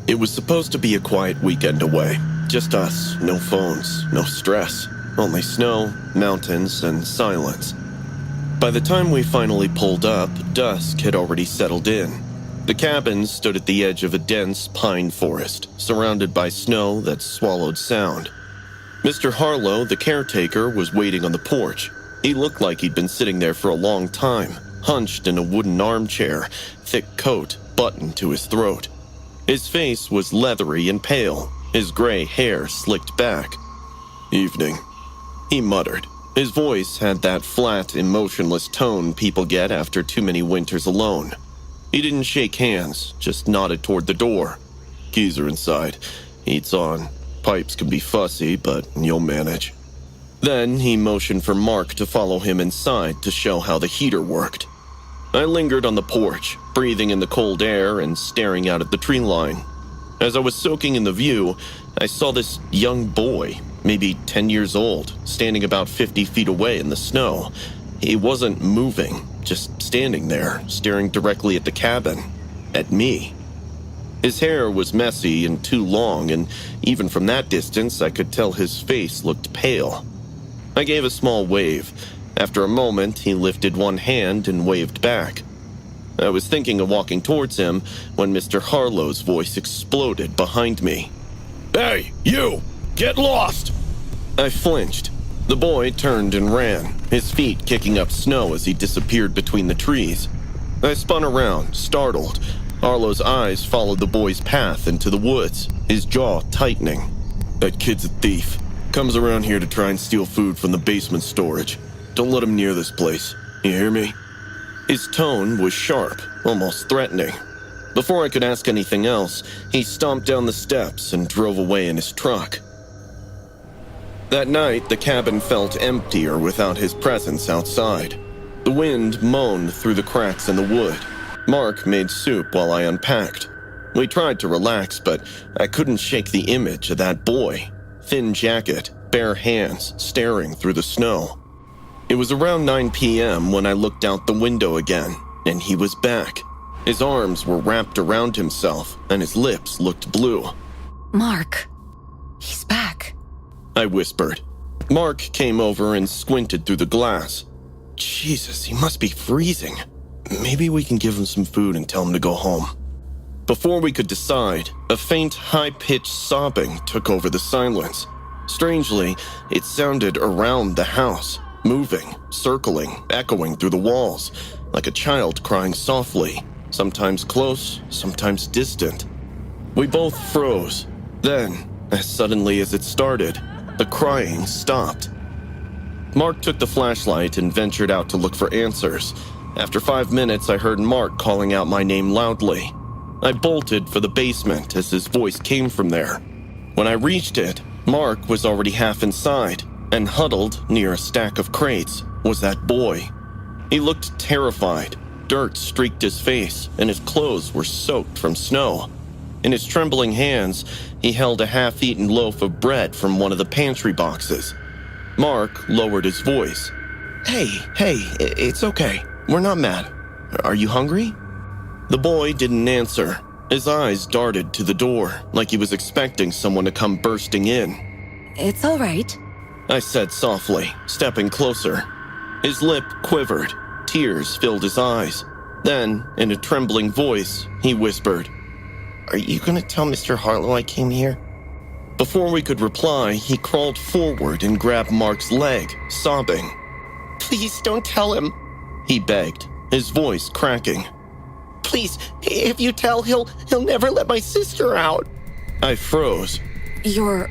It was supposed to be a quiet weekend away. Just us, no phones, no stress. Only snow, mountains, and silence. By the time we finally pulled up, dusk had already settled in. The cabin stood at the edge of a dense pine forest, surrounded by snow that swallowed sound. Mr. Harlow, the caretaker, was waiting on the porch. He looked like he'd been sitting there for a long time, hunched in a wooden armchair, thick coat buttoned to his throat. His face was leathery and pale, his gray hair slicked back. "Evening," he muttered. His voice had that flat, emotionless tone people get after too many winters alone. He didn't shake hands, just nodded toward the door. "Keys are inside. Heat's on. Pipes can be fussy, but you'll manage." Then he motioned for Mark to follow him inside to show how the heater worked. I lingered on the porch, breathing in the cold air and staring out at the tree line. As I was soaking in the view, I saw this young boy, maybe 10 years old, standing about 50 feet away in the snow. He wasn't moving, just standing there, staring directly at the cabin, at me. His hair was messy and too long, and even from that distance, I could tell his face looked pale. I gave a small wave. After a moment, he lifted one hand and waved back. I was thinking of walking towards him when Mr. Harlow's voice exploded behind me. "Hey, you! Get lost!" I flinched. The boy turned and ran, his feet kicking up snow as he disappeared between the trees. I spun around, startled. Harlow's eyes followed the boy's path into the woods, his jaw tightening. "That kid's a thief. Comes around here to try and steal food from the basement storage. Don't let him near this place. You hear me?" His tone was sharp, almost threatening. Before I could ask anything else, he stomped down the steps and drove away in his truck. That night, the cabin felt emptier without his presence outside. The wind moaned through the cracks in the wood. Mark made soup while I unpacked. We tried to relax, but I couldn't shake the image of that boy. Thin jacket, bare hands, staring through the snow. It was around 9 p.m. when I looked out the window again, and he was back. His arms were wrapped around himself, and his lips looked blue. "Mark, he's back," I whispered. Mark came over and squinted through the glass. Jesus, he must be freezing. Maybe we can give him some food and tell him to go home. Before we could decide, a faint, high-pitched sobbing took over the silence. Strangely, it sounded around the house, moving, circling, echoing through the walls, like a child crying softly, sometimes close, sometimes distant. We both froze. Then, as suddenly as it started, the crying stopped. Mark took the flashlight and ventured out to look for answers. After 5 minutes, I heard Mark calling out my name loudly. I bolted for the basement as his voice came from there. When I reached it, Mark was already half inside, and huddled near a stack of crates was that boy. He looked terrified. Dirt streaked his face, and his clothes were soaked from snow. In his trembling hands, he held a half-eaten loaf of bread from one of the pantry boxes. Mark lowered his voice. Hey, it's okay. We're not mad. Are you hungry?" The boy didn't answer. His eyes darted to the door, like he was expecting someone to come bursting in. "It's all right," I said softly, stepping closer. His lip quivered. Tears filled his eyes. Then, in a trembling voice, he whispered, "Are you going to tell Mr. Harlow I came here?" Before we could reply, he crawled forward and grabbed Mark's leg, sobbing. "Please don't tell him," he begged, his voice cracking. "Please, if you tell, he'll never let my sister out." I froze. Your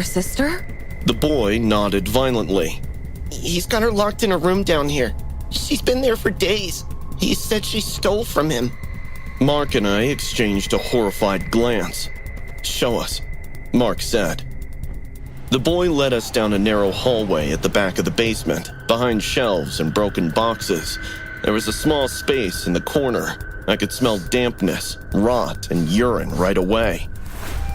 sister?" The boy nodded violently. "He's got her locked in a room down here. She's been there for days. He said she stole from him." Mark and I exchanged a horrified glance. "Show us," Mark said. The boy led us down a narrow hallway at the back of the basement, behind shelves and broken boxes. There was a small space in the corner. I could smell dampness, rot, and urine right away.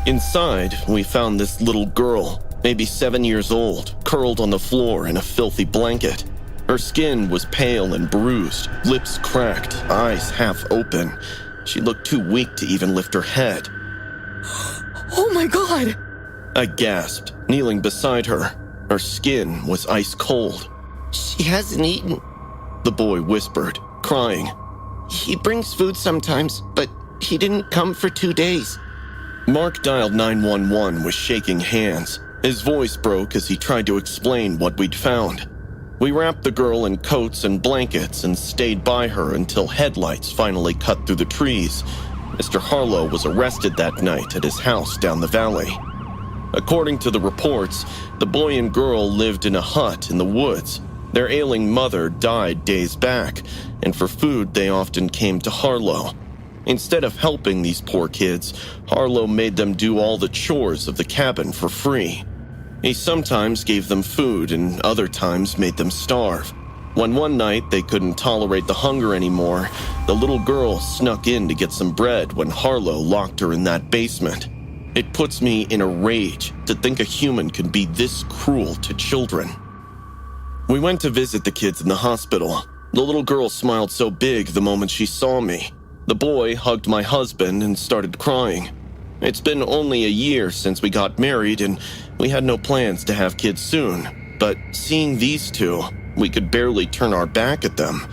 Inside, we found this little girl, maybe 7 years old, curled on the floor in a filthy blanket. Her skin was pale and bruised, lips cracked, eyes half open. She looked too weak to even lift her head. Oh my god! I gasped, kneeling beside her. Her skin was ice cold. She hasn't eaten. The boy whispered, crying. He brings food sometimes, but he didn't come for 2 days. Mark dialed 911 with shaking hands. His voice broke as he tried to explain what we'd found. We wrapped the girl in coats and blankets and stayed by her until headlights finally cut through the trees. Mr. Harlow was arrested that night at his house down the valley. According to the reports, the boy and girl lived in a hut in the woods. Their ailing mother died days back, and for food they often came to Harlow. Instead of helping these poor kids, Harlow made them do all the chores of the cabin for free. He sometimes gave them food and other times made them starve. When one night they couldn't tolerate the hunger anymore, the little girl snuck in to get some bread when Harlow locked her in that basement. It puts me in a rage to think a human can be this cruel to children. We went to visit the kids in the hospital. The little girl smiled so big the moment she saw me. The boy hugged my husband and started crying. It's been only a year since we got married and we had no plans to have kids soon. But seeing these two, we could barely turn our back at them.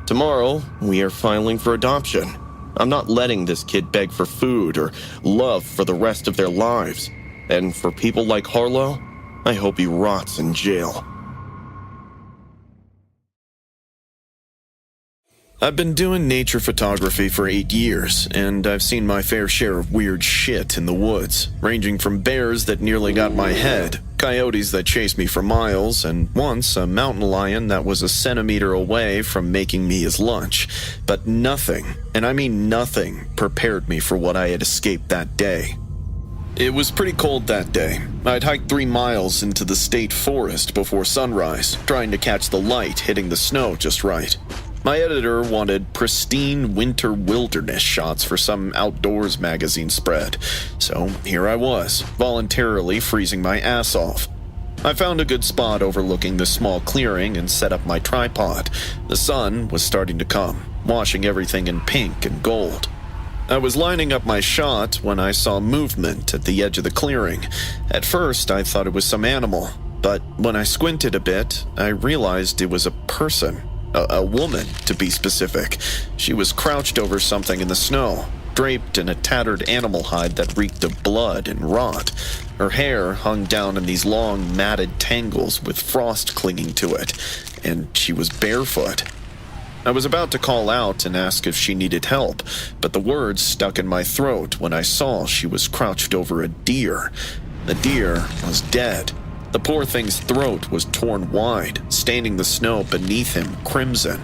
Tomorrow, we are filing for adoption. I'm not letting this kid beg for food or love for the rest of their lives. And for people like Harlow, I hope he rots in jail. I've been doing nature photography for 8 years, and I've seen my fair share of weird shit in the woods, ranging from bears that nearly got my head, coyotes that chased me for miles, and once a mountain lion that was a centimeter away from making me his lunch. But nothing, and I mean nothing, prepared me for what I had escaped that day. It was pretty cold that day. I'd hiked 3 miles into the state forest before sunrise, trying to catch the light hitting the snow just right. My editor wanted pristine winter wilderness shots for some outdoors magazine spread, so here I was, voluntarily freezing my ass off. I found a good spot overlooking the small clearing and set up my tripod. The sun was starting to come, washing everything in pink and gold. I was lining up my shot when I saw movement at the edge of the clearing. At first, I thought it was some animal, but when I squinted a bit, I realized it was a person. A woman, to be specific. She was crouched over something in the snow, draped in a tattered animal hide that reeked of blood and rot. Her hair hung down in these long, matted tangles with frost clinging to it, and she was barefoot. I was about to call out and ask if she needed help, but the words stuck in my throat when I saw she was crouched over a deer. The deer was dead. The poor thing's throat was torn wide, staining the snow beneath him crimson.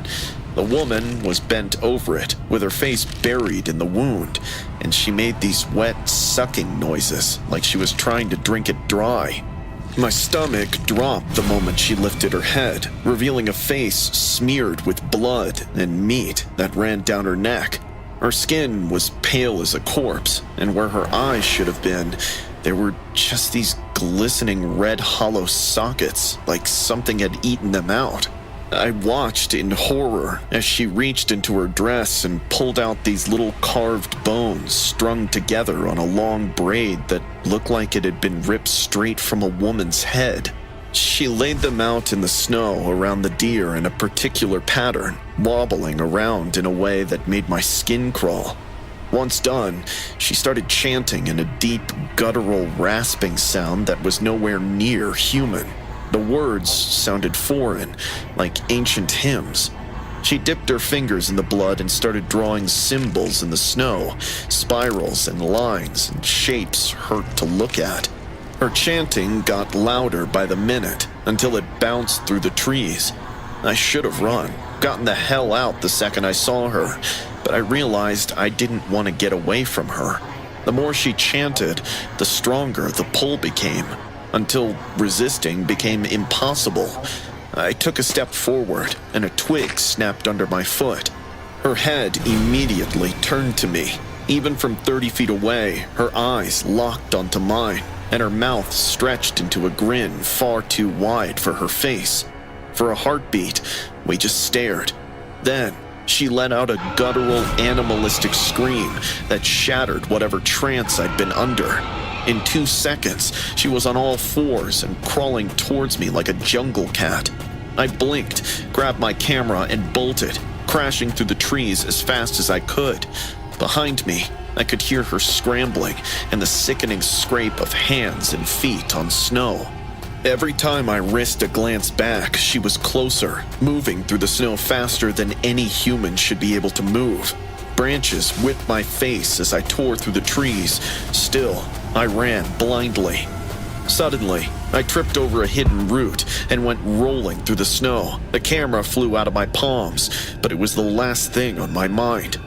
The woman was bent over it, with her face buried in the wound, and she made these wet, sucking noises, like she was trying to drink it dry. My stomach dropped the moment she lifted her head, revealing a face smeared with blood and meat that ran down her neck. Her skin was pale as a corpse, and where her eyes should have been, there were just these glistening red hollow sockets, like something had eaten them out. I watched in horror as she reached into her dress and pulled out these little carved bones strung together on a long braid that looked like it had been ripped straight from a woman's head. She laid them out in the snow around the deer in a particular pattern, wobbling around in a way that made my skin crawl. Once done, she started chanting in a deep, guttural, rasping sound that was nowhere near human. The words sounded foreign, like ancient hymns. She dipped her fingers in the blood and started drawing symbols in the snow. Spirals and lines and shapes hurt to look at. Her chanting got louder by the minute until it bounced through the trees. I should have run, gotten the hell out the second I saw her, but I realized I didn't want to get away from her. The more she chanted, the stronger the pull became, until resisting became impossible. I took a step forward, and a twig snapped under my foot. Her head immediately turned to me. Even from 30 feet away, her eyes locked onto mine, and her mouth stretched into a grin far too wide for her face. For a heartbeat, we just stared. Then, She let out a guttural, animalistic scream that shattered whatever trance I'd been under. In 2 seconds, she was on all fours and crawling towards me like a jungle cat. I blinked, grabbed my camera, and bolted, crashing through the trees as fast as I could. Behind me, I could hear her scrambling and the sickening scrape of hands and feet on snow. Every time I risked a glance back, she was closer, moving through the snow faster than any human should be able to move. Branches whipped my face as I tore through the trees. Still, I ran blindly. Suddenly, I tripped over a hidden root and went rolling through the snow. The camera flew out of my palms, but it was the last thing on my mind.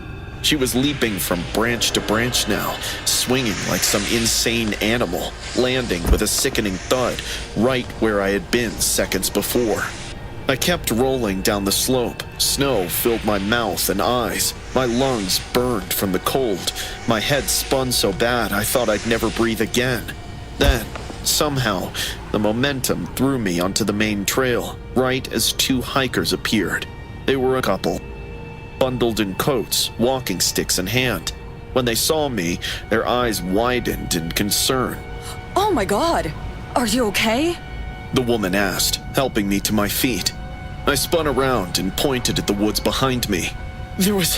She was leaping from branch to branch now, swinging like some insane animal, landing with a sickening thud right where I had been seconds before. I kept rolling down the slope. Snow filled my mouth and eyes. My lungs burned from the cold. My head spun so bad I thought I'd never breathe again. Then, somehow, the momentum threw me onto the main trail, right as 2 hikers appeared. They were a couple, bundled in coats, walking sticks in hand. When they saw me, their eyes widened in concern. Oh my god! Are you okay? The woman asked, helping me to my feet. I spun around and pointed at the woods behind me. There was...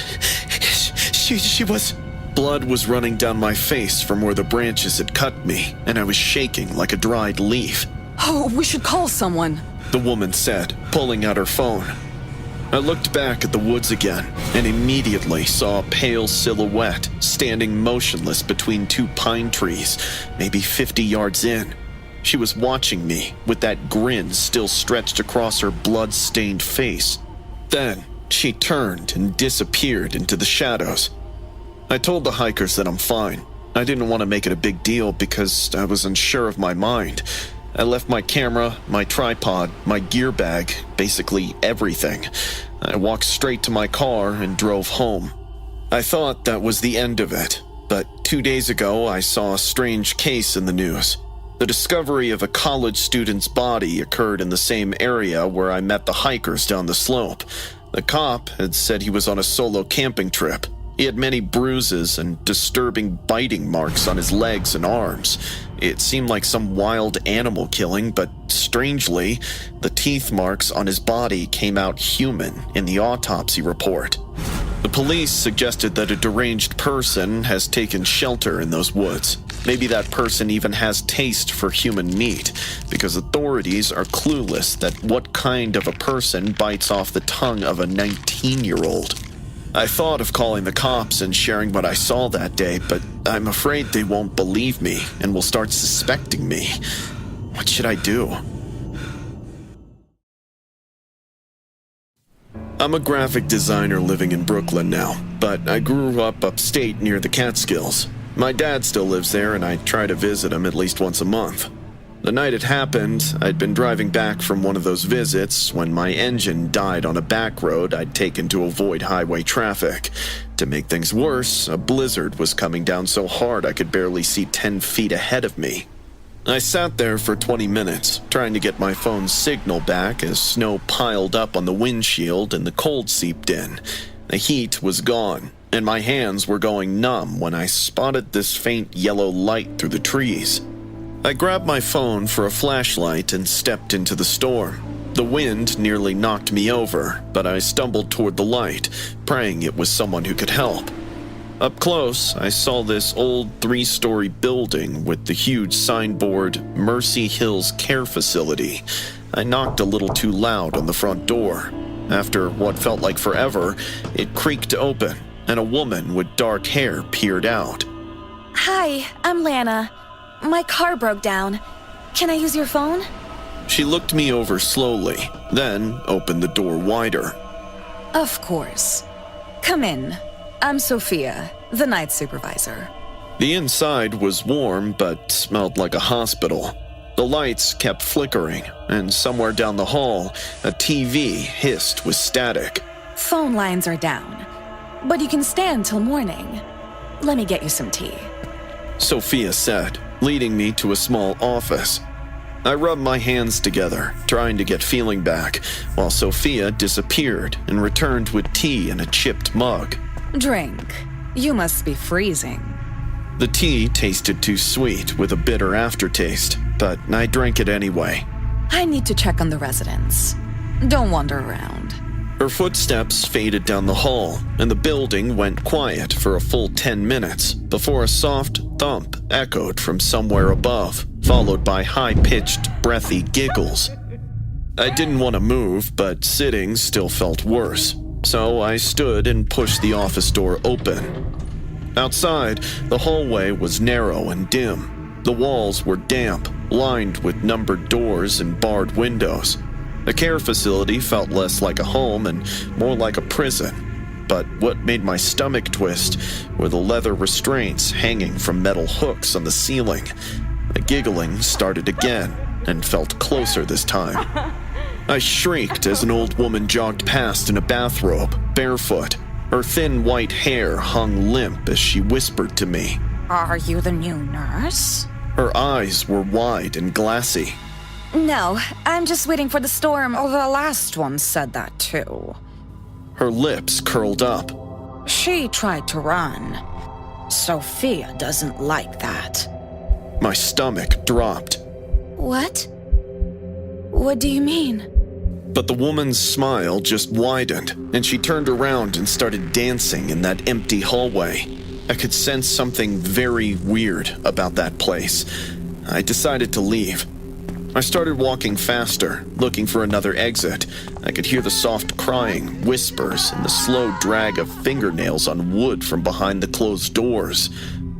She was... Blood was running down my face from where the branches had cut me, and I was shaking like a dried leaf. Oh, we should call someone. The woman said, pulling out her phone. I looked back at the woods again and immediately saw a pale silhouette standing motionless between 2 pine trees, maybe 50 yards in. She was watching me with that grin still stretched across her blood-stained face. Then she turned and disappeared into the shadows. I told the hikers that I'm fine. I didn't want to make it a big deal because I was unsure of my mind. I left my camera, my tripod, my gear bag, basically everything. I walked straight to my car and drove home. I thought that was the end of it, but 2 days ago I saw a strange case in the news. The discovery of a college student's body occurred in the same area where I met the hikers down the slope. The cop had said he was on a solo camping trip. He had many bruises and disturbing biting marks on his legs and arms. It seemed like some wild animal killing, but strangely, the teeth marks on his body came out human in the autopsy report. The police suggested that a deranged person has taken shelter in those woods. Maybe that person even has taste for human meat, because authorities are clueless that what kind of a person bites off the tongue of a 19-year-old. I thought of calling the cops and sharing what I saw that day, but I'm afraid they won't believe me and will start suspecting me. What should I do? I'm a graphic designer living in Brooklyn now, but I grew up upstate near the Catskills. My dad still lives there, and I try to visit him at least once a month. The night it happened, I'd been driving back from one of those visits when my engine died on a back road I'd taken to avoid highway traffic. To make things worse, a blizzard was coming down so hard I could barely see 10 feet ahead of me. I sat there for 20 minutes, trying to get my phone's signal back as snow piled up on the windshield and the cold seeped in. The heat was gone, and my hands were going numb when I spotted this faint yellow light through the trees. I grabbed my phone for a flashlight and stepped into the storm. The wind nearly knocked me over, but I stumbled toward the light, praying it was someone who could help. Up close, I saw this old 3-story building with the huge signboard, Mercy Hills Care Facility. I knocked a little too loud on the front door. After what felt like forever, it creaked open, and a woman with dark hair peered out. Hi, I'm Lana. My car broke down. Can I use your phone? She looked me over slowly, then opened the door wider. Of course. Come in. I'm Sophia, the night supervisor. The inside was warm but smelled like a hospital. The lights kept flickering, and somewhere down the hall, a TV hissed with static. Phone lines are down, but you can stay until morning. Let me get you some tea. Sophia said, leading me to a small office. I rubbed my hands together, trying to get feeling back, while Sophia disappeared and returned with tea in a chipped mug. Drink. You must be freezing. The tea tasted too sweet with a bitter aftertaste, but I drank it anyway. I need to check on the residents. Don't wander around. Her footsteps faded down the hall, and the building went quiet for a full 10 minutes before a soft thump echoed from somewhere above, followed by high-pitched, breathy giggles. I didn't want to move, but sitting still felt worse, so I stood and pushed the office door open. Outside, the hallway was narrow and dim. The walls were damp, lined with numbered doors and barred windows. The care facility felt less like a home and more like a prison. But what made my stomach twist were the leather restraints hanging from metal hooks on the ceiling. The giggling started again and felt closer this time. I shrieked as an old woman jogged past in a bathrobe, barefoot. Her thin white hair hung limp as she whispered to me. Are you the new nurse? Her eyes were wide and glassy. No, I'm just waiting for the storm. Oh, the last one said that too. Her lips curled up. She tried to run. Sophia doesn't like that. My stomach dropped. What? What do you mean? But the woman's smile just widened, and she turned around and started dancing in that empty hallway. I could sense something very weird about that place. I decided to leave. I started walking faster, looking for another exit. I could hear the soft crying, whispers, and the slow drag of fingernails on wood from behind the closed doors.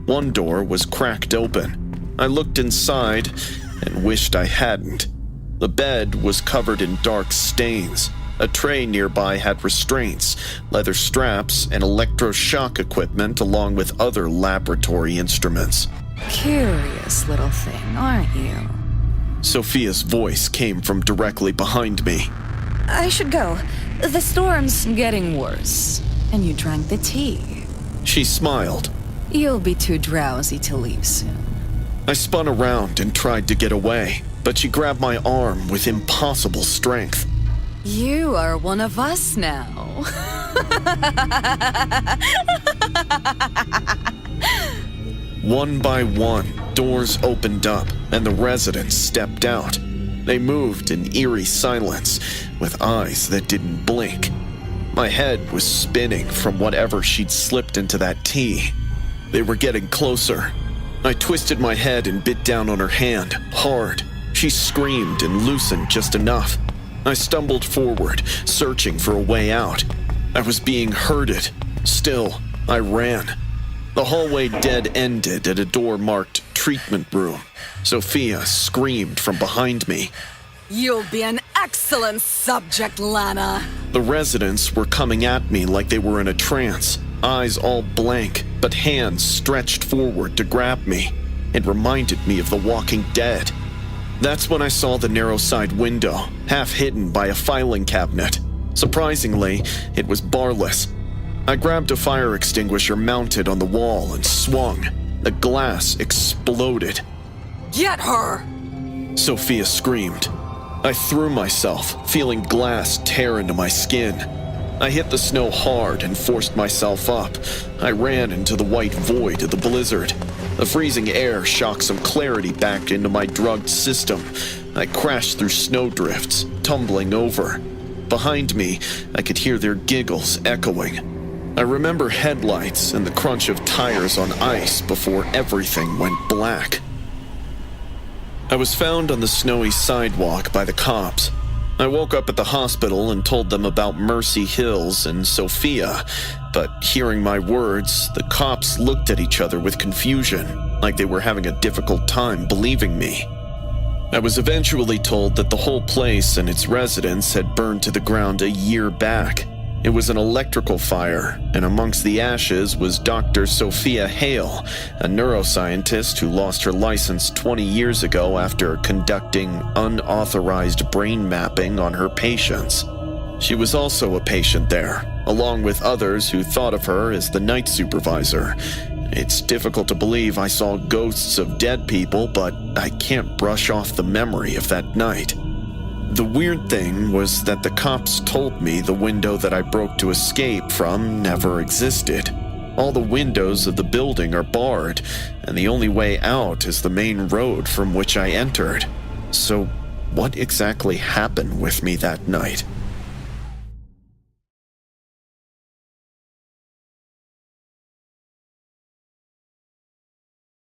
One door was cracked open. I looked inside and wished I hadn't. The bed was covered in dark stains. A tray nearby had restraints, leather straps, and electroshock equipment along with other laboratory instruments. Curious little thing, aren't you? Sophia's voice came from directly behind me. I should go. The storm's Getting worse. And you drank the tea. She smiled. You'll be too drowsy to leave soon. I spun around and tried to get away, but she grabbed my arm with impossible strength. You are one of us now. One by one, doors opened up, and the residents stepped out. They moved in eerie silence, with eyes that didn't blink. My head was spinning from whatever she'd slipped into that tea. They were getting closer. I twisted my head and bit down on her hand, hard. She screamed and loosened just enough. I stumbled forward, searching for a way out. I was being herded. Still, I ran. The hallway dead-ended at a door marked treatment room. Sophia screamed from behind me. You'll be an excellent subject, Lana. The residents were coming at me like they were in a trance, eyes all blank, but hands stretched forward to grab me. It reminded me of The Walking Dead. That's when I saw the narrow side window, half hidden by a filing cabinet. Surprisingly, it was barless. I grabbed a fire extinguisher mounted on the wall and swung. The glass exploded. Get her! Sophia screamed. I threw myself, feeling glass tear into my skin. I hit the snow hard and forced myself up. I ran into the white void of the blizzard. The freezing air shocked some clarity back into my drugged system. I crashed through snowdrifts, tumbling over. Behind me, I could hear their giggles echoing. I remember headlights and the crunch of tires on ice before everything went black. I was found on the snowy sidewalk by the cops. I woke up at the hospital and told them about Mercy Hills and Sophia, but hearing my words, the cops looked at each other with confusion, like they were having a difficult time believing me. I was eventually told that the whole place and its residents had burned to the ground a year back. It was an electrical fire, and amongst the ashes was Dr. Sophia Hale, a neuroscientist who lost her license 20 years ago after conducting unauthorized brain mapping on her patients. She was also a patient there, along with others who thought of her as the night supervisor. It's difficult to believe I saw ghosts of dead people, but I can't brush off the memory of that night. The weird thing was that the cops told me the window that I broke to escape from never existed. All the windows of the building are barred, and the only way out is the main road from which I entered. So, what exactly happened with me that night?